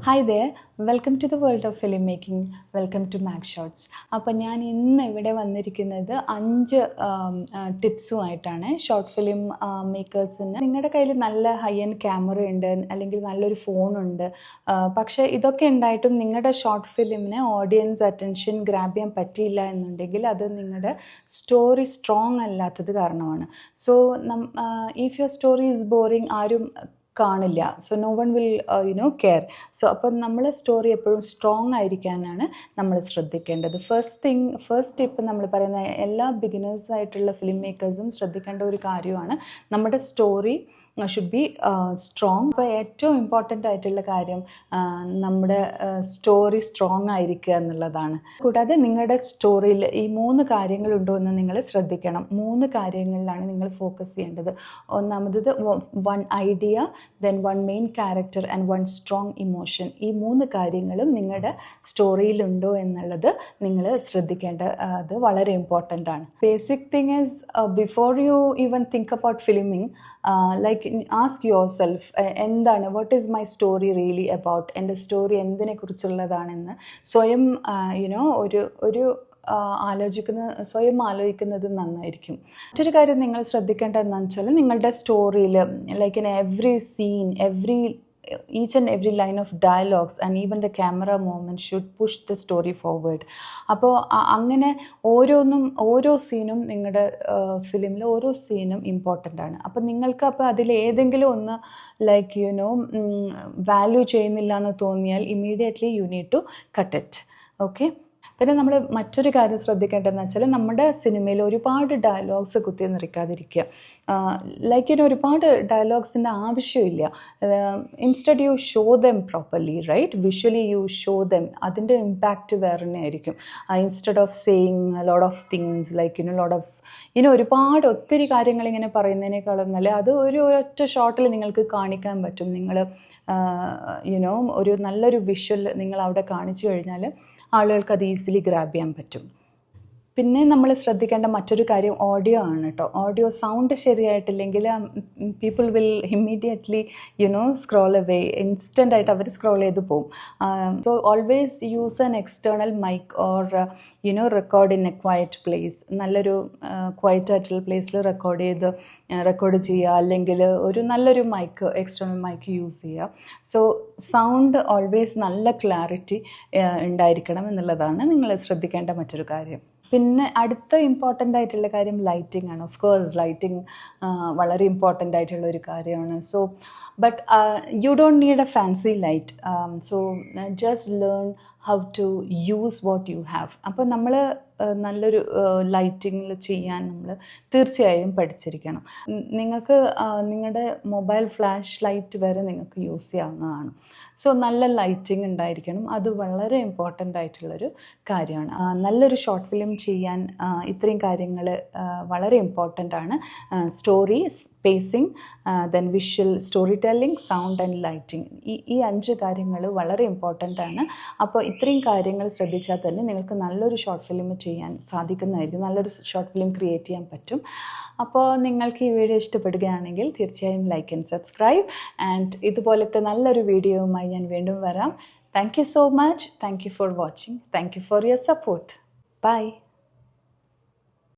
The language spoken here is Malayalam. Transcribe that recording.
Hi there, welcome to the world of filmmaking. Welcome to Max Shots. അപ്പോൾ ഞാൻ ഇന്ന് ഇവിടെ വന്നിരിക്കുന്നത് 5 ടിപ്സുമായിട്ടാണ്. ഷോർട്ട് ഫിലിം മേക്കേഴ്സിന് നിങ്ങളുടെ കയ്യിൽ നല്ല ഹൈ എൻഡ് ക്യാമറ ഉണ്ട്, അല്ലെങ്കിൽ നല്ലൊരു ഫോണുണ്ട്, പക്ഷേ ഇതൊക്കെ ഉണ്ടായിട്ടും നിങ്ങളുടെ ഷോർട്ട് ഫിലിമിന് ഓഡിയൻസ് അറ്റൻഷൻ ഗ്രാബ് ചെയ്യാൻ പറ്റിയില്ല എന്നുണ്ടെങ്കിൽ അത് നിങ്ങളുടെ സ്റ്റോറി സ്ട്രോങ് അല്ലാത്തത് കാരണമാണ്. So if your story is boring, ആരും കാണില്ല. So no one will care. So അപ്പം നമ്മൾ സ്റ്റോറി എപ്പോഴും സ്ട്രോങ് ആയിരിക്കാനാണ് നമ്മൾ ശ്രദ്ധിക്കേണ്ടത്. ഫസ്റ്റ് ടിപ്പ് നമ്മൾ പറയുന്ന എല്ലാ ബിഗിനേഴ്സ് ആയിട്ടുള്ള ഫിലിം മേക്കേഴ്സും ശ്രദ്ധിക്കേണ്ട ഒരു കാര്യമാണ് നമ്മുടെ സ്റ്റോറി ഷുഡ് ബി സ്ട്രോങ്. അപ്പോൾ ഏറ്റവും ഇമ്പോർട്ടൻ്റ് ആയിട്ടുള്ള കാര്യം നമ്മുടെ സ്റ്റോറി സ്ട്രോങ് ആയിരിക്കുക എന്നുള്ളതാണ്. കൂടാതെ നിങ്ങളുടെ സ്റ്റോറിയിൽ ഈ 3 കാര്യങ്ങളുണ്ടോ എന്ന് നിങ്ങൾ ശ്രദ്ധിക്കണം. 3 കാര്യങ്ങളിലാണ് നിങ്ങൾ ഫോക്കസ് ചെയ്യേണ്ടത്. ഒന്നാമത് 1 idea, then 1 main character and 1 strong emotion. ഈ 3 കാര്യങ്ങളും നിങ്ങളുടെ സ്റ്റോറിയിലുണ്ടോ എന്നുള്ളത് നിങ്ങൾ ശ്രദ്ധിക്കേണ്ട അത് വളരെ ഇമ്പോർട്ടൻ്റ് ആണ്. Basic thing is before you even think about filming, ask yourself, എന്താണ്, what is my story really about, എൻ്റെ സ്റ്റോറി എന്തിനെ കുറിച്ചുള്ളതാണെന്ന് സ്വയം സ്വയം ആലോചിക്കുന്നത് നന്നായിരിക്കും. മറ്റൊരു കാര്യം നിങ്ങൾ ശ്രദ്ധിക്കേണ്ടത് എന്താണെന്ന് വെച്ചാൽ, നിങ്ങളുടെ സ്റ്റോറിയിൽ like in every scene, each and every line of dialogues and even the camera movement should push the story forward. അപ്പോൾ അങ്ങനെ ഓരോ സീനും നിങ്ങളുടെ ഫിലിമിൽ ഓരോ സീനും ഇമ്പോർട്ടൻ്റ് ആണ്. അപ്പോൾ നിങ്ങൾക്ക് അപ്പോൾ അതിൽ ഏതെങ്കിലും ഒന്ന് ലൈക്ക് വാല്യൂ ചെയ്യുന്നില്ല എന്ന് തോന്നിയാൽ immediately you need to cut it. Okay. പിന്നെ നമ്മൾ മറ്റൊരു കാര്യം ശ്രദ്ധിക്കേണ്ടതെന്ന് വെച്ചാൽ, നമ്മുടെ സിനിമയിൽ ഒരുപാട് ഡയലോഗ്സ് കുത്തി നിറയ്ക്കാതിരിക്കുക. ഒരുപാട് ഡയലോഗ്സിൻ്റെ ആവശ്യമില്ല. Instead you show them properly, right? Visually you show them. അതിൻ്റെ ഇമ്പാക്റ്റ് വേറെ തന്നെ ആയിരിക്കും. Instead of saying lot of things lot of ഒത്തിരി കാര്യങ്ങൾ ഇങ്ങനെ പറയുന്നതിനേക്കാളും നല്ല അത് ഒറ്റ ഷോട്ടിൽ നിങ്ങൾക്ക് കാണിക്കാൻ പറ്റും. നിങ്ങൾ ഒരു നല്ലൊരു വിഷ്വൽ നിങ്ങൾ അവിടെ കാണിച്ചു കഴിഞ്ഞാൽ ആളുകൾക്ക് അത് ഈസിലി ഗ്രാബ് ചെയ്യാൻ പറ്റും. പിന്നെ നമ്മൾ ശ്രദ്ധിക്കേണ്ട മറ്റൊരു കാര്യം ഓഡിയോ ആണ് കേട്ടോ. ഓഡിയോ സൗണ്ട് ശരിയായിട്ടില്ലെങ്കിൽ people will immediately scroll away. Instant ആയിട്ട് അവർ സ്ക്രോൾ ചെയ്ത് പോകും. So always use an external mic or record in a quiet place. നല്ലൊരു ക്വയറ്റ് ആയിട്ടുള്ള പ്ലേസിൽ റെക്കോർഡ് ചെയ്യുക, അല്ലെങ്കിൽ ഒരു നല്ലൊരു മൈക്ക്, എക്സ്റ്റേണൽ മൈക്ക് യൂസ് ചെയ്യുക. സോ സൗണ്ട് ഓൾവേസ് നല്ല ക്ലാരിറ്റി ഉണ്ടായിരിക്കണം എന്നുള്ളതാണ് നിങ്ങൾ ശ്രദ്ധിക്കേണ്ട മറ്റൊരു കാര്യം. പിന്നെ അടുത്ത ഇമ്പോർട്ടൻ്റ് ആയിട്ടുള്ള കാര്യം ലൈറ്റിംഗ് ആണ്. ഓഫ് കോഴ്സ് ലൈറ്റിംഗ് വളരെ ഇമ്പോർട്ടൻ്റ് ആയിട്ടുള്ള ഒരു കാര്യമാണ്. So but you don't need a fancy light. So just learn how to use what you have. അപ്പോൾ നമ്മൾ നല്ലൊരു ലൈറ്റിങ്ങിൽ ചെയ്യാൻ നമ്മൾ തീർച്ചയായും പഠിച്ചിരിക്കണം. നിങ്ങൾക്ക് നിങ്ങളുടെ മൊബൈൽ ഫ്ലാഷ് ലൈറ്റ് വരെ നിങ്ങൾക്ക് യൂസ് ചെയ്യാവുന്നതാണ്. സോ നല്ല ലൈറ്റിംഗ് ഉണ്ടായിരിക്കണം. അത് വളരെ ഇമ്പോർട്ടൻ്റ് ആയിട്ടുള്ളൊരു കാര്യമാണ്. നല്ലൊരു ഷോർട്ട് ഫിലിം ചെയ്യാൻ ഇത്രയും കാര്യങ്ങൾ വളരെ ഇമ്പോർട്ടൻ്റ് ആണ്. Story, spacing, then visual story telling, sound and lighting. ഈ 5 കാര്യങ്ങൾ വളരെ ഇമ്പോർട്ടൻ്റ് ആണ്. അപ്പോൾ ഇത്രയും കാര്യങ്ങൾ ശ്രദ്ധിച്ചാൽ തന്നെ നിങ്ങൾക്ക് നല്ലൊരു ഷോർട്ട് ഫിലിം ചെയ്യാൻ സാധിക്കുന്നതായിരിക്കും. നല്ലൊരു ഷോർട്ട് ഫിലിം ക്രിയേറ്റ് ചെയ്യാൻ പറ്റും. അപ്പോൾ നിങ്ങൾക്ക് ഈ വീഡിയോ ഇഷ്ടപ്പെടുകയാണെങ്കിൽ തീർച്ചയായും ലൈക്ക് ആൻഡ് സബ്സ്ക്രൈബ്. ആൻഡ് ഇതുപോലത്തെ നല്ലൊരു വീഡിയോയുമായി ഞാൻ വീണ്ടും വരാം. Thank you so much. Thank you for watching. Thank you for your support. By.